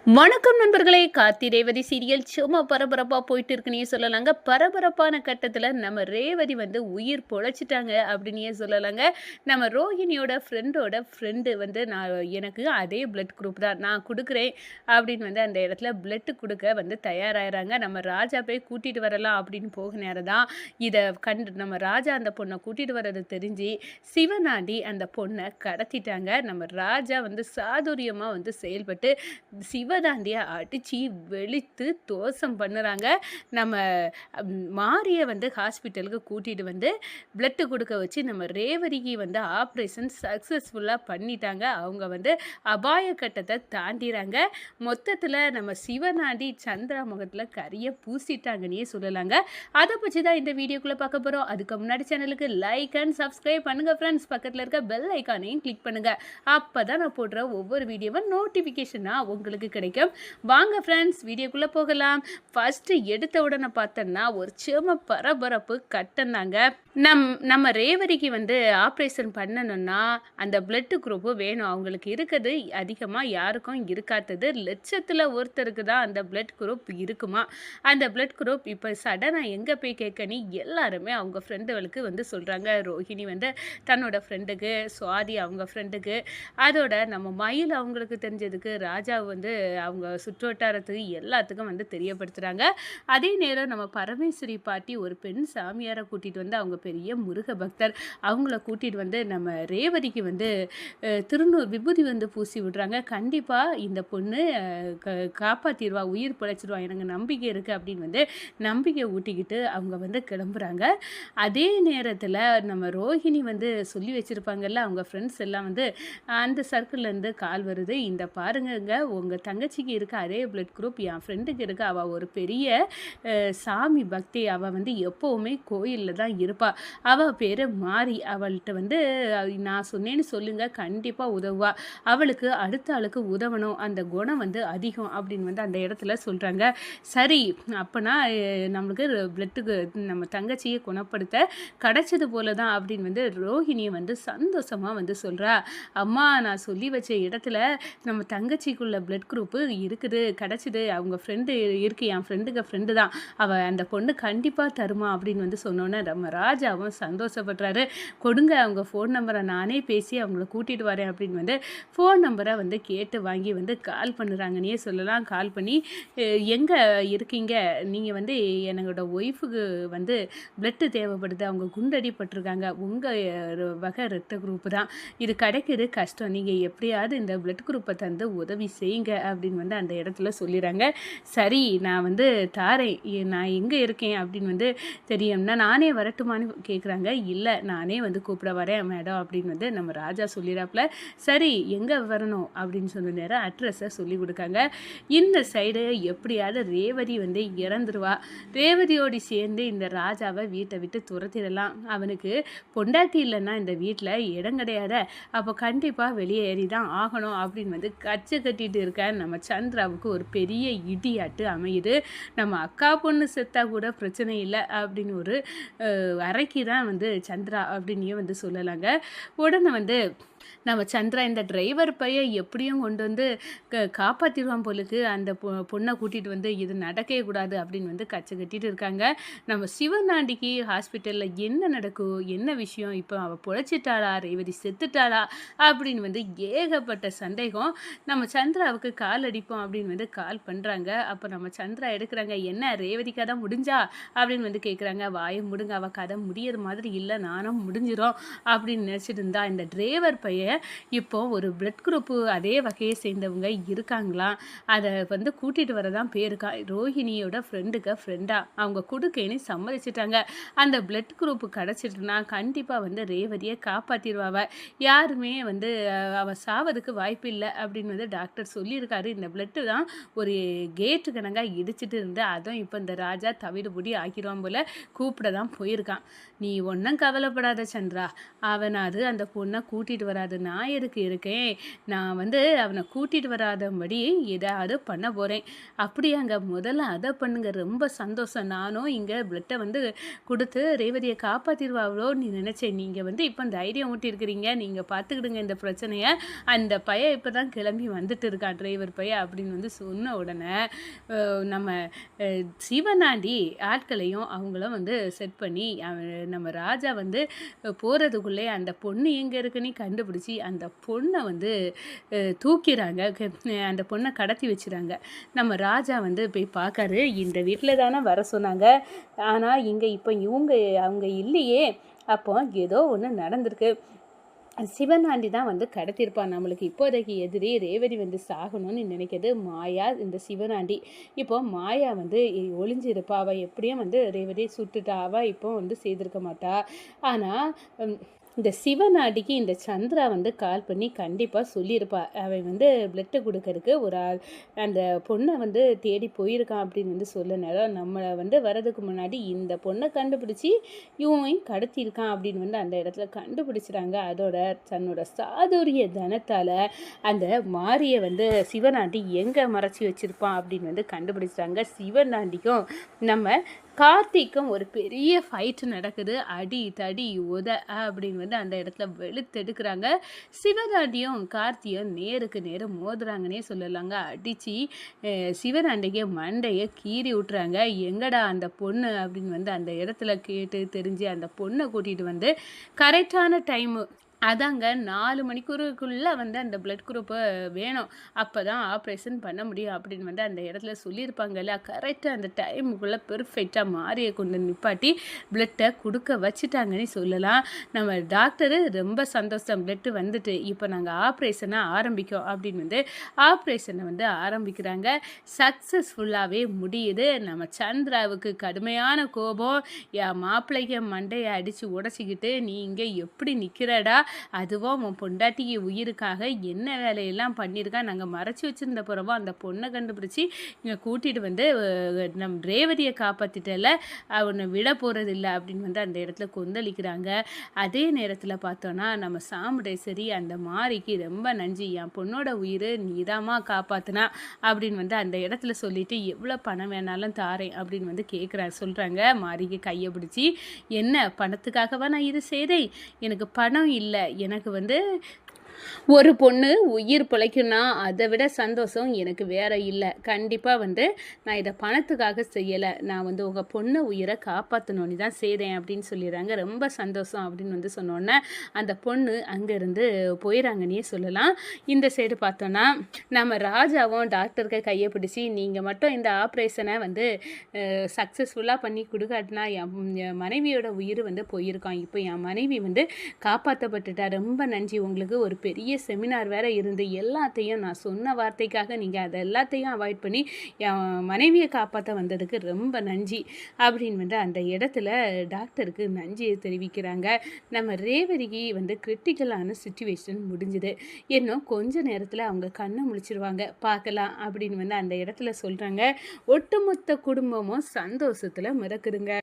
வணக்கம் நண்பர்களே! கார்த்தி ரேவதி சீரியல் சும்மா பரபரப்பா போயிட்டு இருக்குன்னே சொல்லலாங்க. பரபரப்பான கட்டத்தில நம்ம ரேவதி வந்து உயிர் பொழச்சுட்டாங்க அப்படின்னே சொல்லலாங்க. நம்ம ரோஹிணியோட ஃப்ரெண்டோட ஃப்ரெண்டு வந்து எனக்கு அதே பிளட் குரூப் தான். நான் குடுக்குறேன் அப்படின்னு வந்து அந்த இடத்துல பிளட் குடுக்க வந்து தயாராகுறாங்க. நம்ம ராஜா போய் கூட்டிட்டு வரலாம் அப்படின்னு போக நேரம் தான் இத கண்டு நம்ம ராஜா அந்த பொண்ண கூட்டிட்டு வர்றது தெரிஞ்சு சிவனாண்டி அந்த பொண்ண கடத்திட்டாங்க. நம்ம ராஜா வந்து சாதுரியமா வந்து செயல்பட்டு சிவதாண்டிய அடிச்சு வெளுத்து தோசம் பண்ணுறாங்க. நம்ம மாரிய வந்து ஹாஸ்பிட்டலுக்கு கூட்டிட்டு வந்து பிளட்டு குடுக்க வச்சு நம்ம ரேவதிக்கு வந்து ஆப்ரேஷன் சக்ஸஸ்ஃபுல்லா பண்ணிட்டாங்க. அவங்க வந்து அபாய கட்டத்த தாண்டிறாங்க. மொத்தத்துல நம்ம சிவனாண்டி சந்திரா முகத்துல கரிய பூசிட்டாங்கன்னே சொல்லலாங்க. அத பத்தி தான் இந்த வீடியோக்குள்ள பார்க்க போறோம். அதுக்கு முன்னாடி சேனலுக்கு லைக் அண்ட் சப்ஸ்கிரைப் பண்ணுங்க ஃப்ரெண்ட்ஸ். பக்கத்துல இருக்க பெல் ஐகானையும் கிளிக் பண்ணுங்க. அப்பதான் நான் போடுற ஒவ்வொரு வீடியோவும் நோட்டிஃபிகேஷனா உங்களுக்கு கிடைக்கும். வாங்க ஃப்ரெண்ட்ஸ் வீடியோக்குள்ள போகலாம். ஃபர்ஸ்ட் எடுத்த உடனே பார்த்தோம்னா ஒரு செம பரபரப்பு கட்டம்தாங்க. நம்ம ரேவதிக்கு வந்து ஆப்ரேஷன் பண்ணணும்னா அந்த பிளட் குரூப் வேணும். அவங்களுக்கு இருக்கிறது அதிகமாக யாருக்கும் இருக்காதது. லட்சத்தில் ஒருத்தருக்கு தான் அந்த பிளட் குரூப் இருக்குமா. அந்த பிளட் குரூப் இப்போ சடனாக எங்கே போய் கேட்கனி எல்லாருமே அவங்க ஃப்ரெண்டுகளுக்கு வந்து சொல்கிறாங்க. ரோஹிணி வந்து தன்னோட ஃப்ரெண்டுக்கு, சுவாதி அவங்க ஃப்ரெண்டுக்கு, அதோட நம்ம மயில் அவங்களுக்கு தெரிஞ்சதுக்கு, ராஜா வந்து அவங்க சுற்றுவட்டாரத்துக்கு எல்லாத்துக்கும் வந்து தெரியப்படுத்துகிறாங்க. அதே நேரம் நம்ம பரமேஸ்வரி பாட்டி ஒரு பெண் சாமியாரை கூட்டிகிட்டு வந்து அவங்க பெரிய முருக பக்தர் அவங்கள கூட்டிகிட்டு வந்து நம்ம ரேவதிக்கு வந்து திருநூறு விபூதி வந்து பூசி விடுறாங்க. கண்டிப்பாக இந்த பொண்ணு காப்பாற்றிடுவா, உயிர் பிழைச்சிடுவா, எனக்கு நம்பிக்கை இருக்குது அப்படின்னு வந்து நம்பிக்கை ஊட்டிக்கிட்டு அவங்க வந்து கிளம்புறாங்க. அதே நேரத்தில் நம்ம ரோஹிணி வந்து சொல்லி வச்சுருப்பாங்கல்ல அவங்க ஃப்ரெண்ட்ஸ் எல்லாம் வந்து அந்த சர்க்கிள்லேருந்து கால் வருது. இந்த பாருங்கங்க உங்கள் தங்கச்சிக்கு இருக்க அதே பிளட் குரூப் என் ஃப்ரெண்டுக்கு இருக்குது. அவள் ஒரு பெரிய சாமி பக்தி. அவள் வந்து எப்போவுமே கோயிலில் தான் இருப்பாள். அவள் பேர் மாரி. அவள்கிட்ட வந்து நான் சொன்னேன்னு சொல்லுங்கள், கண்டிப்பாக உதவுவா. அவளுக்கு அடுத்த ஆளுக்கு உதவணும், அந்த குணம் வந்து அதிகம் அப்படின்னு வந்து அந்த இடத்துல சொல்கிறாங்க. சரி அப்போனா நம்மளுக்கு பிளட்டுக்கு நம்ம தங்கச்சியை குணப்படுத்த கிடச்சது போல தான் அப்படின்னு வந்து ரோஹிணியை வந்து சந்தோஷமாக வந்து சொல்கிறா. அம்மா நான் சொல்லி வச்ச இடத்துல நம்ம தங்கச்சிக்குள்ள பிளட் குரூப்பு இருக்குது, கிடச்சிது. அவங்க ஃப்ரெண்டு இருக்குது, என் ஃப்ரெண்டுக்கு ஃப்ரெண்டு தான். அவள் அந்த பொண்ணு கண்டிப்பாக தருமா அப்படின்னு வந்து சொன்னோன்னே நம்ம ராஜாவும் சந்தோஷப்படுறாரு. கொடுங்க அவங்க ஃபோன் நம்பரை, நானே பேசி அவங்கள கூட்டிகிட்டு வரேன் அப்படின்னு வந்து ஃபோன் நம்பரை வந்து கேட்டு வாங்கி வந்து கால் பண்ணுறாங்கன்னே சொல்லலாம். கால் பண்ணி எங்கே இருக்கீங்க, நீங்கள் வந்து என்னோட ஒய்ஃபுக்கு வந்து பிளட்டு தேவைப்படுது, அவங்க குண்டடிப்பட்டிருக்காங்க, உங்கள் வகை ரத்த குரூப்பு தான், இது கிடைக்கிறது கஷ்டம், நீங்கள் எப்படியாவது இந்த பிளட் குரூப்பை தந்து உதவி செய்யுங்க அப்படின்னு வந்து அந்த இடத்துல சொல்லிடுறாங்க. சரி நான் வந்து தாரேன், நான் எங்கே இருக்கேன் அப்படின்னு வந்து தெரியும்னா நானே வரட்டுமான்னு கேட்குறாங்க. இல்லை நானே வந்து கூப்பிட வரேன் மேடம் அப்படின்னு வந்து நம்ம ராஜா சொல்லிடாப்புல. சரி எங்கே வரணும் அப்படின்னு சொன்ன நேரம் அட்ரஸை சொல்லி கொடுக்காங்க. இந்த சைடு எப்படியாவது ரேவதி வந்து இறந்துருவா, ரேவதியோடு சேர்ந்து இந்த ராஜாவை வீட்டை விட்டு துரத்திடலாம், அவனுக்கு பொண்டாட்டி இல்லைன்னா இந்த வீட்டில் இடம் கிடையாத, அப்போ கண்டிப்பாக வெளியேறி தான் ஆகணும் அப்படின்னு வந்து கச்சை கட்டிட்டு இருக்க நம்ம சந்திராவுக்கு ஒரு பெரிய இடியாட்டு அமையுது. நம்ம அக்கா பொண்ணு செத்தா கூட பிரச்சனை இல்லை அப்படின்னு ஒரு அறைக்கு தான் வந்து சந்திரா அப்படின்னே வந்து சொல்லலாங்க. உடனே வந்து நம்ம சந்திரா இந்த டிரைவர் பையன் எப்படியும் கொண்டு வந்து காப்பாற்றிடுவான் போலுக்கு, அந்த பொண்ணை கூட்டிகிட்டு வந்து இது நடக்கவே கூடாது அப்படின்னு வந்து கச்சை கட்டிட்டு இருக்காங்க. நம்ம சிவனாண்டிக்கு ஹாஸ்பிட்டலில் என்ன நடக்கும், என்ன விஷயம், இப்போ அவள் பொழைச்சிட்டாளா, ரேவதி செத்துட்டாளா அப்படின்னு வந்து ஏகப்பட்ட சந்தேகம். நம்ம சந்திராவுக்கு கால் அடிப்போம் அப்படின்னு வந்து கால் பண்ணுறாங்க. அப்போ நம்ம சந்திரா எடுக்கிறாங்க. என்ன ரேவதி கதை முடிஞ்சா அப்படின்னு வந்து கேட்குறாங்க. வாயை முடுங்க, அவள் கதை முடியற மாதிரி இல்லை, நானும் முடிஞ்சிடும் அப்படின்னு நினச்சிட்டு இருந்தா இந்த டிரைவர் பையன் இப்போ ஒரு பிளட் குரூப்பு அதே வகையை சேர்ந்தவங்க இருக்காங்களாம், அதை வந்து கூட்டிகிட்டு வரதான் பேருக்கா, ரோஹிணியோட ஃப்ரெண்டா அவங்க கொடுக்கேன்னு சம்மதிச்சிட்டாங்க. அந்த பிளட் குரூப்பு கிடச்சிட்டுனா கண்டிப்பாக வந்து ரேவதியை காப்பாற்றிடுவாவ, யாருமே வந்து அவள் சாவதுக்கு வாய்ப்பு இல்லை அப்படின்னு வந்து டாக்டர் சொல்லியிருக்காரு. இந்த பிளட்டு தான் ஒரு கேட்டு கணக்காக இடிச்சிட்டு இருந்து அதுவும் இப்போ இந்த ராஜா தவிடுபுடி ஆக்கிடுவான் போல கூப்பிட தான் போயிருக்கான். நீ ஒன்றும் கவலைப்படாத சந்திரா, அவனாது அந்த பொண்ணை கூட்டிகிட்டு வர வரக்கூடாது. நான் எதுக்கு இருக்கேன்? நான் வந்து அவன கூட்டிட்டு வராதபடி ஏதாவது பண்ண போறேன்." "அப்படியாங்க? முதல்ல அத பண்ணுங்க. ரொம்ப சந்தோஷம். நானும் இங்க பிளட்ட வந்து குடுத்து ரேவதிய காப்பாத்திருவாங்களோன்னு நினைச்சேன். நீங்க வந்து இப்ப தைரியம் ஊட்டியிருக்கிறீங்க. நீங்க பார்த்துக்கிடுங்க இந்த பிரச்சனைய. அந்த பையன் இப்பதான் கிளம்பி வந்துட்டு இருக்கான் டிரைவர் பையன்." அப்படின்னு வந்து சொன்ன உடனே, நம்ம சிவனாண்டி ஆட்களையும் அவங்கள வந்து செட் பண்ணி நம்ம ராஜா வந்து போறதுக்குள்ளே அந்த பொண்ணு எங்க இருக்குன்னு கண்டுபிடிச்சு அந்த பொண்ண வந்து தூக்கிறாங்க. அந்த பொண்ண கடத்தி வச்சுறாங்க. நம்ம ராஜா வந்து போய் பார்க்காரு. இந்த வீட்ல தானே வர சொன்னாங்க. ஆனா இங்க இப்ப அவங்க இல்லையே. அப்போ ஏதோ ஒண்ணு நடந்திருக்கு. சிவனாண்டி தான் வந்து கடத்தியிருப்பான். நம்மளுக்கு இப்போதைக்கு எதிரி ரேவதி வந்து சாகணும்னு நினைக்கிறது மாயா, இந்த சிவனாண்டி. இப்போ மாயா வந்து ஒளிஞ்சிருப்பா. அவ எப்படியும் வந்து ரேவதியை சுட்டுட்டா. அவ இப்போ வந்து செய்திருக்க மாட்டா. ஆனா இந்த சிவனாடிக்கு இந்த சந்திரா வந்து கால் பண்ணி கண்டிப்பாக சொல்லியிருப்பா. அவன் வந்து பிளட்டை கொடுக்கறதுக்கு ஒரு ஆள் அந்த பொண்ணை வந்து தேடி போயிருக்கான் அப்படின்னு வந்து சொல்ல நேரம் நம்மளை வந்து வரதுக்கு முன்னாடி இந்த பொண்ணை கண்டுபிடிச்சி இவன் கடத்தியிருக்கான் அப்படின்னு வந்து அந்த இடத்துல கண்டுபிடிச்சிட்டாங்க. அதோட தன்னோட சாதுரிய தனத்தால் அந்த மாரியை வந்து சிவனாண்டி எங்கே மறைச்சி வச்சிருப்பான் அப்படின்னு வந்து கண்டுபிடிச்சிட்டாங்க. சிவனாண்டிக்கும் நம்ம கார்த்திக்கும் ஒரு பெரிய ஃபைட்டு நடக்குது. அடி தடி உத அப்படின்னு வந்து அந்த இடத்துல வெளுத்தெடுக்கிறாங்க. சிவனாண்டியும் கார்த்தியும் நேருக்கு நேரம் மோதுறாங்கன்னே சொல்லலாங்க. அடித்து சிவனாண்டிக்கு மண்டையை கீறி விட்டுறாங்க. எங்கடா அந்த பொண்ணு அப்படின்னு வந்து அந்த இடத்துல கேட்டு தெரிஞ்சு அந்த பொண்ணை கூட்டிகிட்டு வந்து கரெக்டான டைமு அதாங்க 4 மணிக்கூருக்குள்ள வந்து அந்த பிளட் குரூப்பு வேணும். அப்பதான் ஆப்ரேஷன் பண்ண முடியும் அப்படின்னு வந்து அந்த இடத்துல சொல்லியிருப்பாங்கல்ல. கரெக்டாக அந்த டைமுக்குள்ளே பெர்ஃபெக்டாக மாரியை கொண்டு நிப்பாட்டி பிளட்டை கொடுக்க வச்சுட்டாங்கன்னு சொல்லலாம். நம்ம டாக்டரு ரொம்ப சந்தோஷம், பிளட்டு வந்துட்டு இப்போ நாங்கள் ஆப்ரேஷனை ஆரம்பிக்கோம் அப்படின்னு வந்து ஆப்ரேஷனை வந்து ஆரம்பிக்கிறாங்க. சக்ஸஸ்ஃபுல்லாகவே முடியுது. நம்ம சந்திராவுக்கு கடுமையான கோபம். என் மாப்பிள்ளைக்கு மண்டையை அடித்து உடச்சிக்கிட்டு நீ இங்கே எப்படி நிற்கிறடா, அதுவும் உன் பொண்டாட்டிக்கு உயிருக்காக என்ன வேலையெல்லாம் பண்ணியிருக்கா, நாங்கள் மறைச்சி வச்சுருந்த பிறவும் அந்த பொண்ணை கண்டுபிடிச்சி இங்கே கூட்டிகிட்டு வந்து நம் ரேவதியை காப்பாற்றிட்டல, அவனை விட போகிறது இல்லை அப்படின்னு வந்து அந்த இடத்துல கொந்தளிக்கிறாங்க. அதே நேரத்தில் பார்த்தோன்னா நம்ம சாமுண்டேஸ்வரி அந்த மாரிக்கு ரொம்ப நன்றி, என் பொண்ணோட உயிர் நீதாம்மா காப்பாற்றினா அப்படின்னு வந்து அந்த இடத்துல சொல்லிட்டு எவ்வளோ பணம் வேணாலும் தாரேன் அப்படின்னு வந்து சொல்கிறாங்க. மாரிக்கு கையை பிடிச்சி, என்ன பணத்துக்காகவா நான் இது செய்தேன்? எனக்கு பணம் இல்லை, எனக்கு வந்து ஒரு பொண்ணு உயிர் பிழைக்கும்னா அதை விட சந்தோஷம் எனக்கு வேற இல்லை. கண்டிப்பாக வந்து நான் இதை பணத்துக்காக செய்யலை, நான் வந்து உங்கள் பொண்ணு உயிரை காப்பாற்றணுன்னு தான் செய்தேன் அப்படின்னு சொல்லிடுறாங்க. ரொம்ப சந்தோஷம் அப்படின்னு வந்து சொன்னோன்னே அந்த பொண்ணு அங்கேருந்து போயிடறாங்கன்னே சொல்லலாம். இந்த சைடு பார்த்தோன்னா நம்ம ராஜாவும் டாக்டருக்கு கையை பிடிச்சி, நீங்கள் மட்டும் இந்த ஆப்ரேஷனை வந்து சக்ஸஸ்ஃபுல்லாக பண்ணி கொடுக்காட்டினா என் மனைவியோட உயிர் வந்து போயிருக்கான். இப்போ என் மனைவி வந்து காப்பாற்றப்பட்டுட்டா. ரொம்ப நன்றி உங்களுக்கு. ஒரு பெரிய செமினார் வேற இருந்து எல்லாத்தையும் நான் சொன்ன வார்த்தைக்காக நீங்கள் அதை எல்லாத்தையும் அவாய்ட் பண்ணி என் மனைவியை காப்பாற்ற வந்ததுக்கு ரொம்ப நன்றி அப்படின்னு வந்து அந்த இடத்துல டாக்டருக்கு நன்றியை தெரிவிக்கிறாங்க. நம்ம ரேவதிக்கு வந்து கிரிட்டிக்கலான சுச்சுவேஷன் முடிஞ்சுது. இன்னும் கொஞ்ச நேரத்தில் அவங்க கண்ணை முழிச்சிருவாங்க, பார்க்கலாம் அப்படின்னு வந்து அந்த இடத்துல சொல்கிறாங்க. ஒட்டுமொத்த குடும்பமும் சந்தோஷத்தில் மிதக்குதுங்க.